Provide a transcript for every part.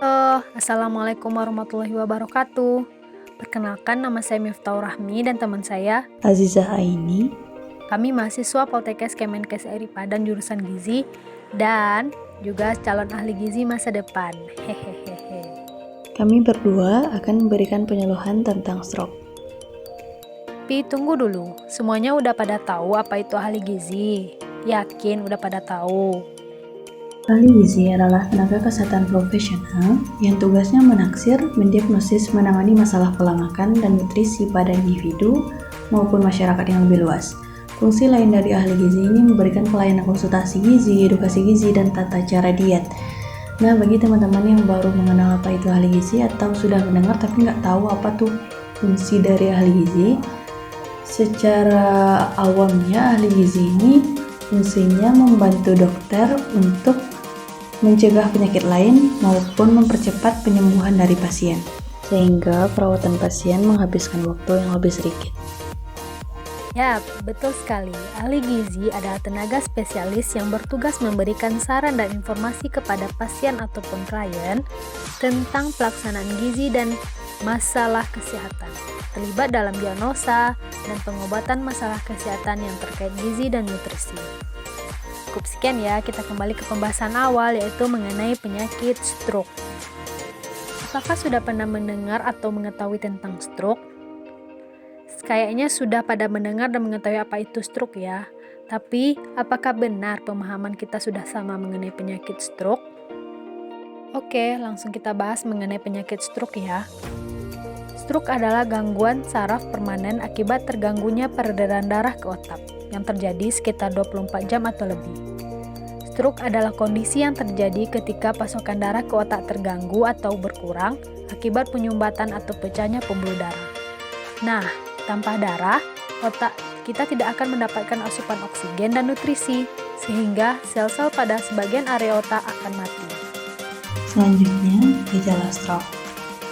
Halo, Assalamualaikum warahmatullahi wabarakatuh. Perkenalkan, nama saya Miftahur Rahmi dan teman saya. Azizah Aini. Kami mahasiswa Poltekkes Kemenkes RI Padang jurusan Gizi dan juga calon ahli gizi masa depan. Hehehe. Kami berdua akan memberikan penyuluhan tentang stroke. Tapi tunggu dulu, semuanya udah pada tahu apa itu ahli gizi? Yakin udah pada tahu? Ahli gizi adalah tenaga kesehatan profesional yang tugasnya menaksir, mendiagnosis, menangani masalah pola makan dan nutrisi pada individu maupun masyarakat yang lebih luas. Fungsi lain dari ahli gizi ini memberikan pelayanan konsultasi gizi, edukasi gizi, dan tata cara diet. Nah, bagi teman-teman yang baru mengenal apa itu ahli gizi atau sudah mendengar tapi nggak tahu apa tuh fungsi dari ahli gizi, secara awamnya ahli gizi ini fungsinya membantu dokter untuk mencegah penyakit lain maupun mempercepat penyembuhan dari pasien, sehingga perawatan pasien menghabiskan waktu yang lebih sedikit. Ya, betul sekali. Ahli gizi adalah tenaga spesialis yang bertugas memberikan saran dan informasi kepada pasien ataupun klien tentang pelaksanaan gizi dan masalah kesehatan, terlibat dalam diagnosa dan pengobatan masalah kesehatan yang terkait gizi dan nutrisi. Cukup sekian ya, kita kembali ke pembahasan awal, yaitu mengenai penyakit stroke. Apakah sudah pernah mendengar atau mengetahui tentang stroke? Kayaknya sudah pada mendengar dan mengetahui apa itu stroke ya. Tapi, apakah benar pemahaman kita sudah sama mengenai penyakit stroke? Oke, langsung kita bahas mengenai penyakit stroke ya. Stroke adalah gangguan saraf permanen akibat terganggunya peredaran darah ke otak yang terjadi sekitar 24 jam atau lebih. Stroke adalah kondisi yang terjadi ketika pasokan darah ke otak terganggu atau berkurang akibat penyumbatan atau pecahnya pembuluh darah. Nah, tanpa darah, otak kita tidak akan mendapatkan asupan oksigen dan nutrisi, sehingga sel-sel pada sebagian area otak akan mati. Selanjutnya, gejala stroke.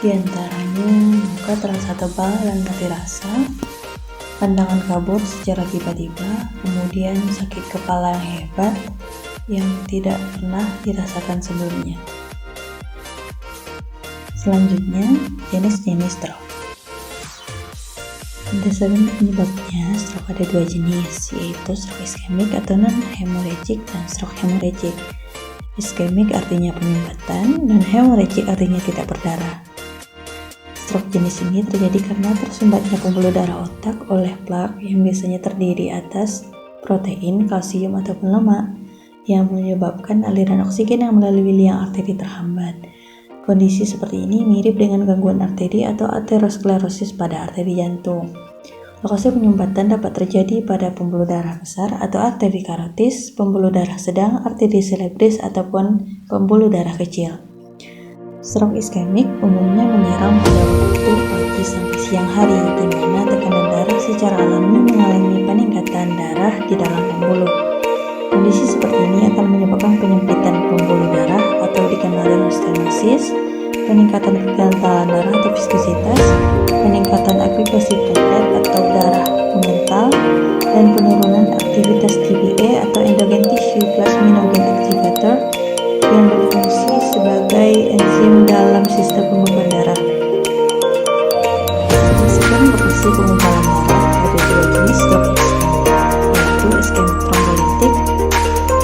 Di antaranya, muka terasa tebal dan mati rasa, pandangan kabur secara tiba-tiba, kemudian sakit kepala yang hebat yang tidak pernah dirasakan sebelumnya. Selanjutnya, jenis-jenis stroke. Berdasarkan penyebabnya, stroke ada dua jenis, yaitu stroke iskemik atau non-hemorrhagic dan stroke hemorrhagic. Iskemik artinya penyumbatan dan hemorrhagic artinya tidak berdarah. Stroke jenis ini terjadi karena tersumbatnya pembuluh darah otak oleh plak yang biasanya terdiri atas protein, kalsium, ataupun lemak yang menyebabkan aliran oksigen yang melalui liang arteri terhambat. Kondisi seperti ini mirip dengan gangguan arteri atau aterosklerosis pada arteri jantung. Lokasi penyumbatan dapat terjadi pada pembuluh darah besar atau arteri karotis, pembuluh darah sedang, arteri cerebris, ataupun pembuluh darah kecil. Stroke iskemik umumnya menyerang pada waktu pagi sampai siang hari, di mana tekanan darah secara alami mengalami peningkatan darah di dalam pembuluh. Kondisi seperti ini akan menyebabkan penyempitan pembuluh darah atau dikenal dengan stenosis, peningkatan kegantalan darah atau viskositas, peningkatan aktivasi platelet atau darah mengental, dan penurunan aktivitas TBA atau endogen tissue plasminogen activator yang berfungsi sebagai enzim dalam sistem pengumpulan darah. Berdasarkan lokasi pengumpulan darah, ada dua jenis stroke iskemik, yaitu iskemik trombolitik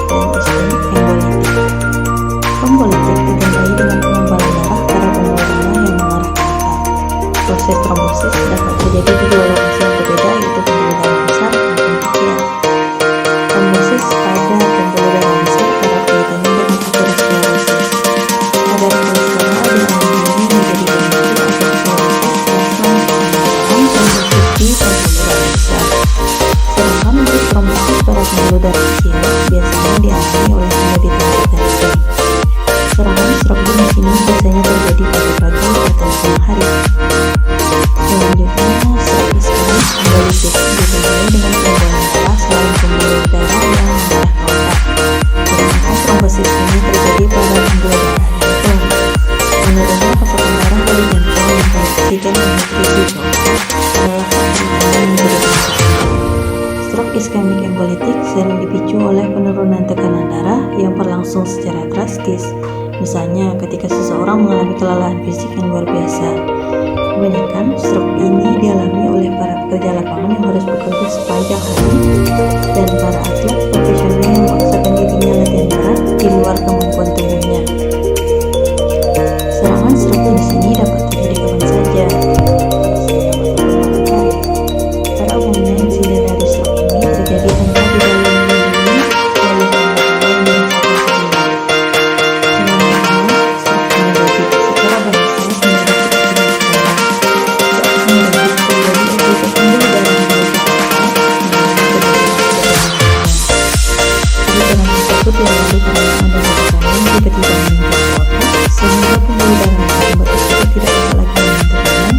dan iskemik embolitik. Trombolitik ditandai dengan pengumpulan darah pada pembuluh darah yang mengarah ke otak. Proses trombosis dapat terjadi di dua lokasi yang berbeda, yaitu pembuluh darah besar maupun kecil. Trombosis pada pembuluh darah besar kerap kaitannya dengan aterosklerosis. Pada kolesterol dengan ini menjadi pemicu aterosklerosis plasma dalam trombosis di pembuluh darah besar. Sedangkan untuk trombosis pada pembuluh darah kecil biasanya dialami oleh penderita hipertensi. Serangan stroke jenis ini biasanya terjadi pada pagi atau siang hari. Selanjutnya, stroke iskemik embolitik ditandai dengan pembuluh darah selain pembuluh darah yang mengarah ke otak. Sedangkan trombosis ini terjadi pada pembuluh darah jantung. Menurunnya pasokan darah dari jantung yang oksigen dan nutrisi ke otak adalah faktor utama menyebabkan stroke. Stroke iskemik embolitik sering dipicu oleh penurunan tekanan darah yang berlangsung secara drastis Misalnya ketika seseorang mengalami kelelahan fisik yang luar biasa. Kebanyakan stroke ini dialami oleh para pekerja lapangan yang harus bekerja sepanjang hari dan para atlet profesional yang memaksakan dirinya latihan berat di luar kemampuan tubuhnya. Serangan stroke jenis ini dapat terjadi kapan saja, siang ataupun malam hari. Pada umumnya insiden dari stroke ini terjadi tanpa didahului oleh tanda-tanda yang dirasakan sebelumnya. Selanjutnya, stroke hemorragik secara bahasa hemorragik akibat darah. Stroke hemorragik terjadi akibat pembuluh darah yang menuju ke otak, kebutuhan tersebut dialami karena adanya tekanan jika tidak meningkat ke otak, sehingga pembuluh darah yang terhambat tersebut tidak dapat lagi menahan tekanan,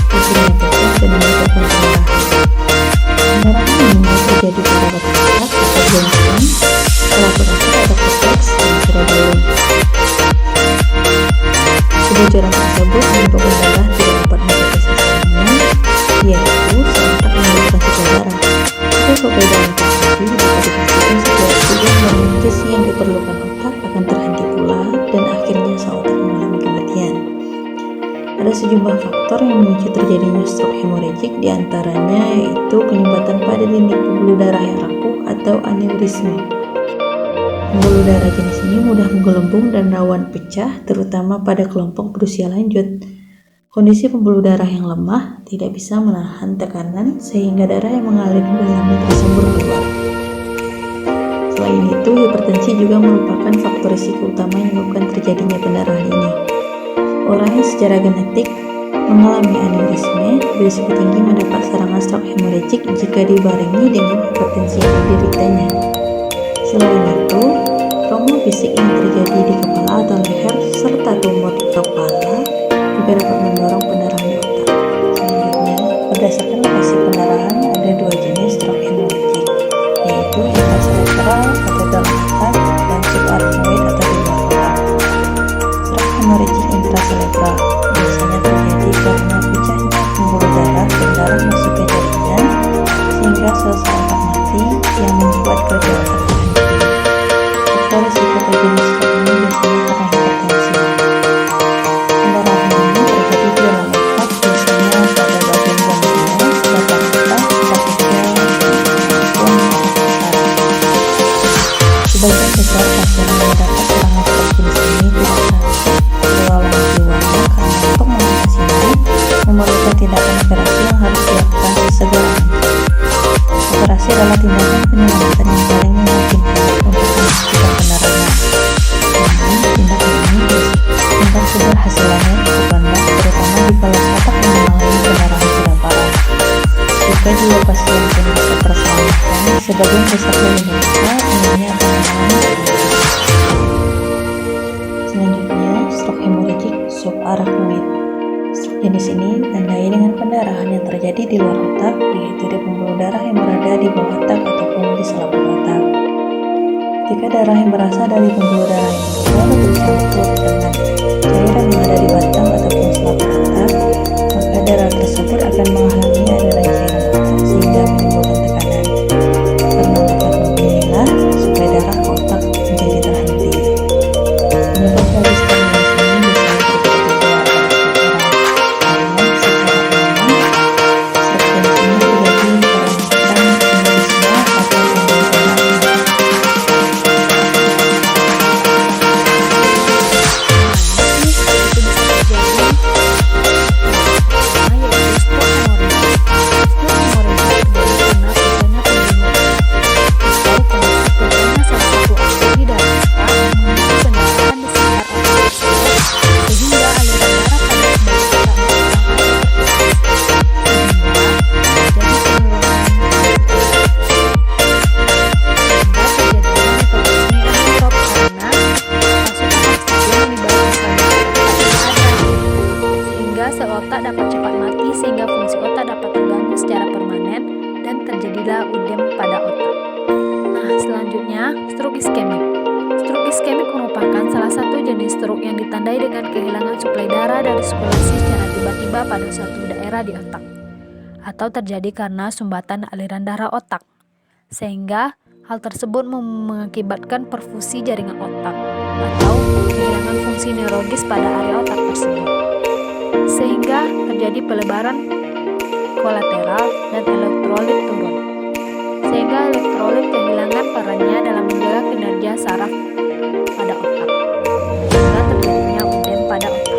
akhirnya pecah dan menyebabkan pendarahan. Pendarahan umumnya terjadi pada otak atau brainstem, salah-satunya ada korteks dan cerebellum. Kebocoran tersebut menyebabkan darah tidak dapat mencapai sasarannya, yaitu seotak mengalirkan suplai darah. Jika suplai darah terhenti, dapat dipastikan setiap oksigen dan nutrisi yang diperlukan otak akan terhenti pula dan akhirnya seotak mengalami kematian. Ada sejumlah faktor yang memicu terjadinya stroke hemorragik, diantaranya yaitu penyumbatan pada dinding pembuluh darah yang rapuh atau aneurisme. Pembuluh darah jenis ini mudah menggelembung dan rawan pecah, terutama pada kelompok berusia lanjut. Kondisi pembuluh darah yang lemah tidak bisa menahan tekanan sehingga darah yang mengalir dengan lambat tersembur keluar. Selain itu, hipertensi juga merupakan faktor risiko utama yang menyebabkan terjadinya pendarahan ini. Orang yang secara genetik mengalami aneurisme berisiko tinggi mendapat serangan stroke hemorragik jika dibarengi dengan hipertensi yang dideritanya. Selain itu, trauma fisik yang terjadi di kepala atau leher serta tumor di kepala juga dapat mendorong pendarahan di otak. Selanjutnya, berdasarkan lokasi pendarahan ada dua jenis stroke hemorragik, yaitu intracerebral atau dalam otak dan subarachnoid atau di luar otak. Stroke hemorragik intracerebral biasanya terjadi karena pecahnya pembuluh darah dan darah masuk ke jaringan sehingga sel-sel otak mati yang membuat kerja otak terhenti. Faktor risiko terjadi stroke ini biasanya karena hipertensi. Pendarahan ini terjadi di dalam otak, biasanya pada bagian ganglia, batang otak, partikel, maupun otak saraf. Sebagian besar pasien yang mendapat serangan stroke jenis ini tidak sakit berlalu jiwanya karena untuk mengatasinya memerlukan tindakan operasi yang harus dilakukan sesegera mungkin. Operasi adalah tindakan penyelamatan yang paling memungkinkan untuk menghentikan pendarahan. Namun, tindakan ini tingkat keberhasilannya cukup rendah, terutama jika otak yang mengalami pendarahan sudah parah. Jika jiwa pasien pun bisa terselamatkan, sebagian besar dari mereka umumnya akan mengalami kematian. Selanjutnya, stroke hemorragik subarachnoid. Stroke jenis ini ditandai dengan pendarahan yang terjadi di luar otak, yaitu di pembuluh darah yang berada di bawah otak ataupun di selaput otak. Jika darah yang berasal dari pembuluh darah yang keluar bercampur dengan cairan yang ada di batang ataupun selaput otak, maka darah tersebut akan menghalangi aliran cairan otak sehingga menimbulkan tekanan. Karena tekanan inilah suplai darah ke otak menjadi terhenti. Penyebab dari stroke jenis ini biasanya berbeda-beda pada setiap orang. Namun, secara umum, stroke jenis ini terjadi karena aneurisme atau pembuluh darah yang otak dapat cepat mati sehingga fungsi otak dapat terganggu secara permanen dan terjadilah udem pada otak. Nah, selanjutnya stroke iskemik. Stroke iskemik merupakan salah satu jenis stroke yang ditandai dengan kehilangan suplai darah dari sirkulasi secara tiba-tiba pada suatu daerah di otak, atau terjadi karena sumbatan aliran darah otak, sehingga hal tersebut mengakibatkan perfusi jaringan otak. atau kehilangan fungsi neurologis pada area otak tersebut, sehingga terjadi pelebaran kolateral dan elektrolit turun, sehingga elektrolit kehilangan perannya dalam menjaga kinerja saraf pada otak, sehingga terjadinya ödem pada otak.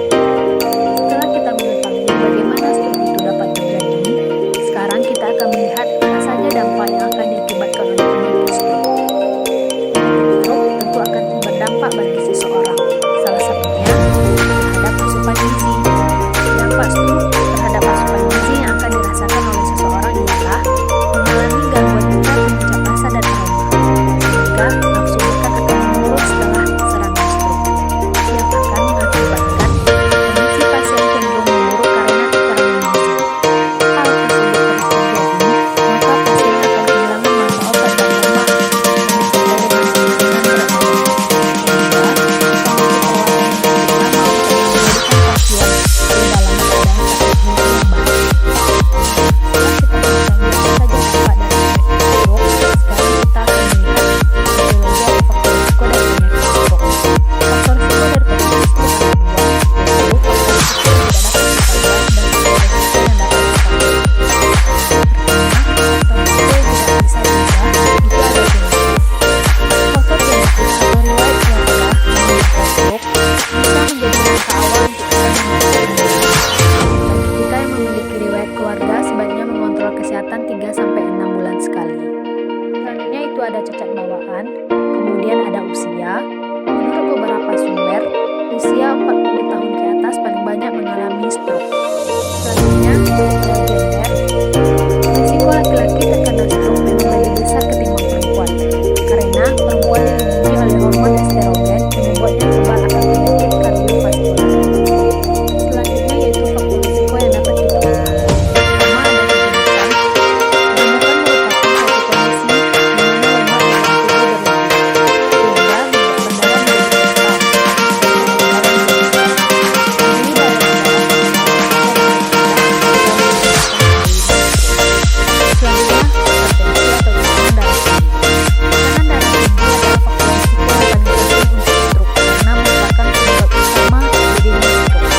Setelah kita mengetahui bagaimana stroke itu dapat terjadi, sekarang kita akan melihat apa saja dampak yang akan diakibatkan oleh penyakit stroke. Stroke tentu akan berdampak bagi seseorang, salah satunya terhadap asupan gizi. Dampak stroke terhadap asupan gizi yang akan dirasakan oleh seseorang ialah mengalami gangguan indera pengucap rasa dan aroma, sehingga nafsu makan akan menurun setelah serangan stroke, yang akan mengakibatkan kondisi pasien cenderung memburuk karena kekurangan gizi. Hal tersebut terus terjadi, maka pasien akan kehilangan masa obat dan lemak yang ditandai dengan penurunan berat badan, sehingga kondisi perawatan yang utama untuk memberikan pasien di dalam keadaan sakit gizi yang baik. Setelah kita mengetahui apa saja dampak dari penyakit stroke, sekarang kita akan melihat etiologi atau faktor risiko dari penyakit stroke. Faktor risiko dari penyakit stroke ada dua, yaitu faktor risiko yang tidak dapat kita lihat dan faktor risiko yang dapat kita lihat. Pertama, faktor risiko yang tidak bisa diubah, itu ada genetik. Faktor genetik atau riwayat keluarga yang menderita stroke bisa menjadi langkah awal untuk kita menghindari. Bagi kita yang memiliki riwayat keluarga, sebaiknya mengontrol kesehatan 3-6 bulan sekali. Selanjutnya itu ada cacat bawaan, kemudian ada usia. Menurut beberapa sumber, usia 40 tahun ke atas paling banyak mengalami stroke. Selanjutnya ada gender. Risiko laki-laki terkena stroke memang lebih besar ketimbang perempuan, karena perempuan dilindungi oleh hormon estrogen yang membuatnya kebal akan penyakit kardiovaskular. Selanjutnya yaitu faktor risiko yang dapat kita ubah. Pertama ada kegemukan. Kegemukan merupakan suatu kondisi di mana lemak dalam tubuh berlebih, sehingga membuat darah menjadi kental. Ini dari selanjutnya, hipertensi atau tekanan darah tinggi. Tekanan darah tinggi adalah faktor risiko yang paling penting untuk stroke karena merupakan penyebab utama terjadinya stroke.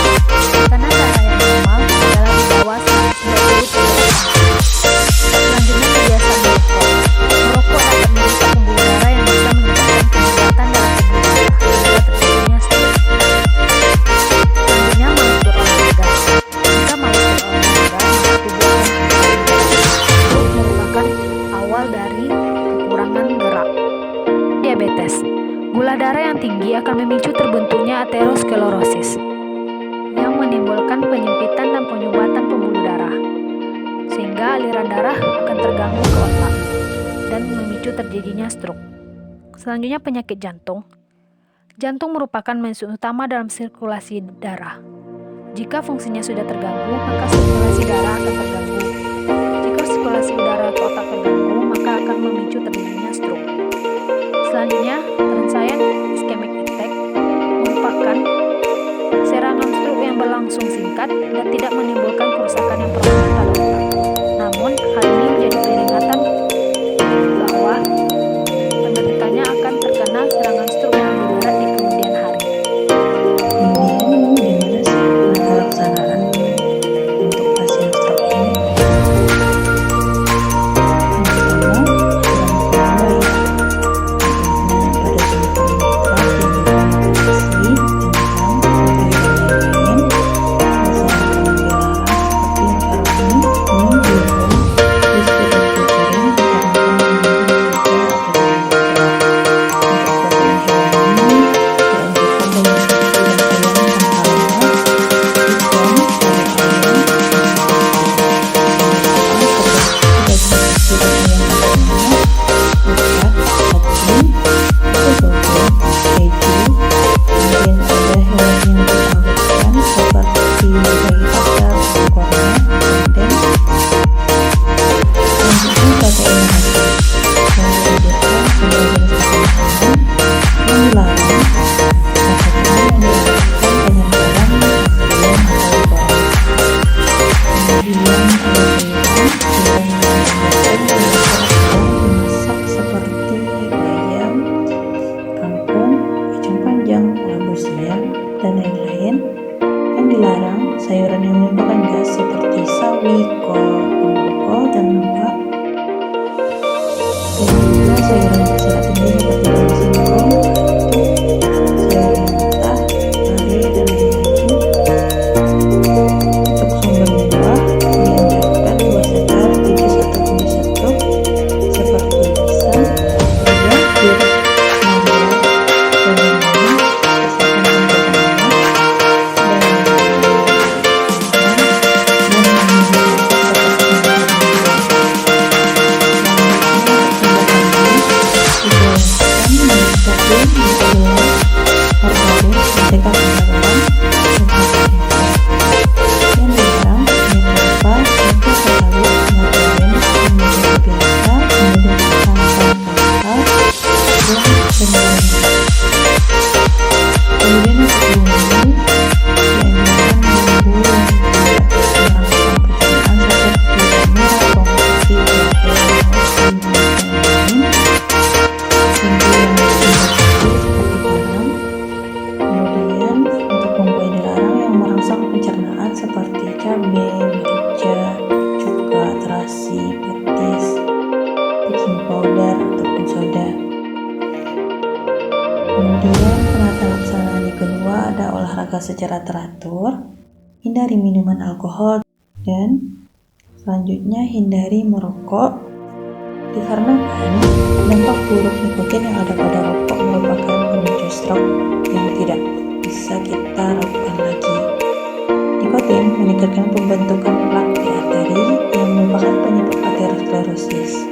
Tekanan darah yang normal adalah di bawah 190/80. Selanjutnya kebiasaan merokok. Merokok dapat merusak pembuluh darah yang bisa menyebabkan penyumbatan dalam pembuluh darah hingga terjadinya stroke. Selanjutnya malas berolahraga. Jika malas berolahraga, maka tubuh akan kembali berat. Stroke merupakan awal dari kekurangan gerak. Diabetes. Gula darah yang tinggi akan memicu terbentuknya aterosklerosis yang menimbulkan penyempitan dan penyumbatan pembuluh darah, sehingga aliran darah akan terganggu ke otak dan memicu terjadinya stroke. Selanjutnya penyakit jantung. Jantung merupakan mesin utama dalam sirkulasi darah. Jika fungsinya sudah terganggu, maka sirkulasi darah akan terganggu. Jika sirkulasi udara ke otak terganggu, maka akan memicu terjadinya stroke. Selanjutnya, transient ischemic attack merupakan serangan stroke yang berlangsung singkat dan tidak menimbulkan kerusakan yang permanen pada otak. Namun, hal ini menjadi peringatan bahwa penderitanya akan terkena serangan stroke yang lebih berat di kemudian hari. Kemudian gimana sih pelaksanaan untuk pasien stroke ini? Yang pertama, dalam baik. Contohnya pada sumber komunikasi tentang kegiatan lain, misalnya dilarang seperti memperoleh Dan juga sayuran berserat tinggi seperti daun singkong, sayur mentah, pari, dan lain-lain. Untuk sumber buah, dianjurkan buah segar, jus atau jus setok seperti pisang, durian, jeruk, mangga, dan lain-lain. Kesehatan dan perkembangan pencernaan seperti cabai, merica, cuka, terasi, petis, baking powder, ataupun soda. Kemudian penata laksanaan yang kedua ada olahraga secara teratur, hindari minuman alkohol, dan selanjutnya hindari merokok dikarenakan dampak buruk nikotin yang ada pada rokok merupakan pemicu stroke yang tidak bisa kita lakukan lagi. Nikotin meningkatkan pembentukan plak di arteri yang merupakan penyebab aterosklerosis,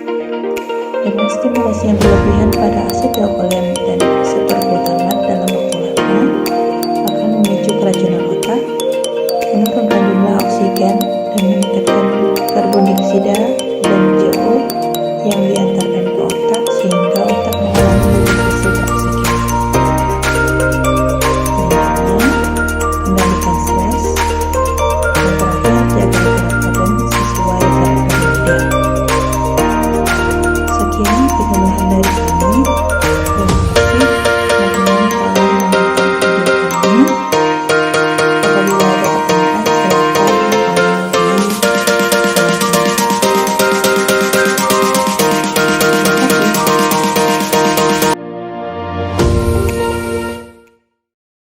dan stimulasi yang berlebihan pada asetilkolin dan asetil